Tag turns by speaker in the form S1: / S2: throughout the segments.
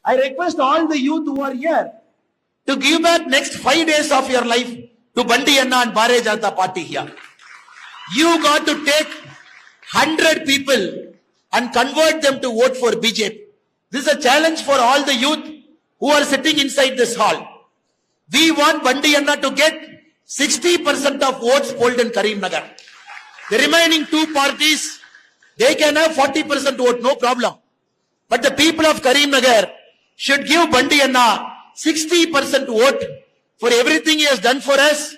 S1: I request all the youth who are here to give back next 5 days of your life to Bandi Anna and Bharatiya Janata Party here. You got to take 100 people and convert them to vote for BJP. This is a challenge for all the youth who are sitting inside this hall. We want Bandi Anna to get 60% of votes polled in Karimnagar. The remaining two parties, they can have 40% vote, no problem. But the people of Karimnagar should give Bandi Anna 60% vote for everything he has done for us,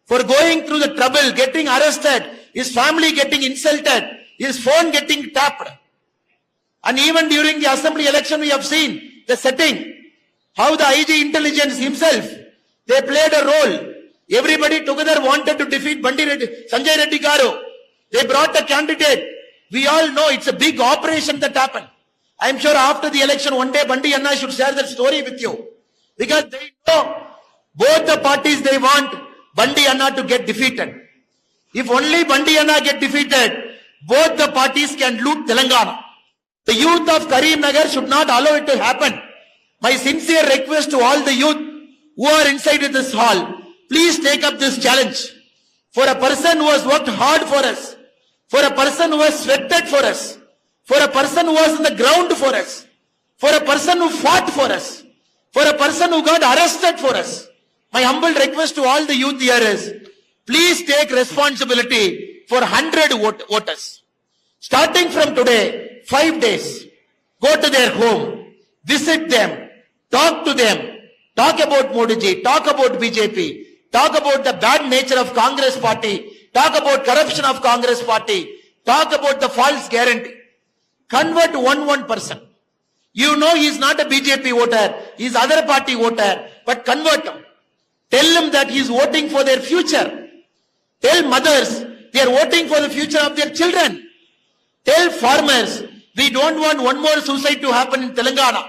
S1: for going through the trouble, getting arrested, his family getting insulted, his phone getting tapped. And even during the assembly election, we have seen the setting, how the IG intelligence himself, they played a role. Everybody together wanted to defeat Sanjay Reddy Garu. They brought a candidate. We all know it's a big operation that happened. I am sure after the election, one day Bandi Anna should share that story with you. Because they know both the parties, they want Bandi Anna to get defeated. If only Bandi Anna get defeated, both the parties can loot Telangana. The youth of Karimnagar should not allow it to happen. My sincere request to all the youth who are inside this hall, please take up this challenge. For a person who has worked hard for us, for a person who has sweated for us, for a person who was on the ground for us, for a person who fought for us, for a person who got arrested for us. My humble request to all the youth here is, please take responsibility for 100 voters. Starting from today, 5 days, go to their home, visit them, talk to them, talk about Modi ji, talk about BJP, talk about the bad nature of Congress party, talk about corruption of Congress party, talk about the false guarantee. Convert one person. You know he is not a BJP voter, he is other party voter, but convert him. Tell him that he is voting for their future. Tell mothers they are voting for the future of their children. Tell farmers we don't want one more suicide to happen in Telangana.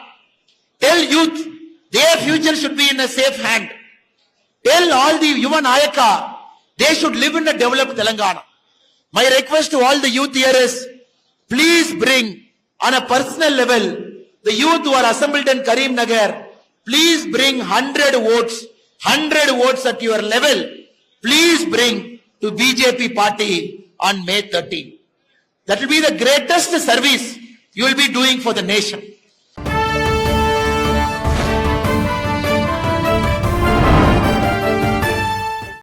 S1: Tell youth their future should be in a safe hand. Tell all the Yuva Nayaka they should live in a developed Telangana. My request to all the youth here is, please bring on a personal level the youth who are assembled in Karimnagar, please bring 100 votes at your level. Please bring to BJP party on May 13. That will be the greatest service you will be doing for the nation.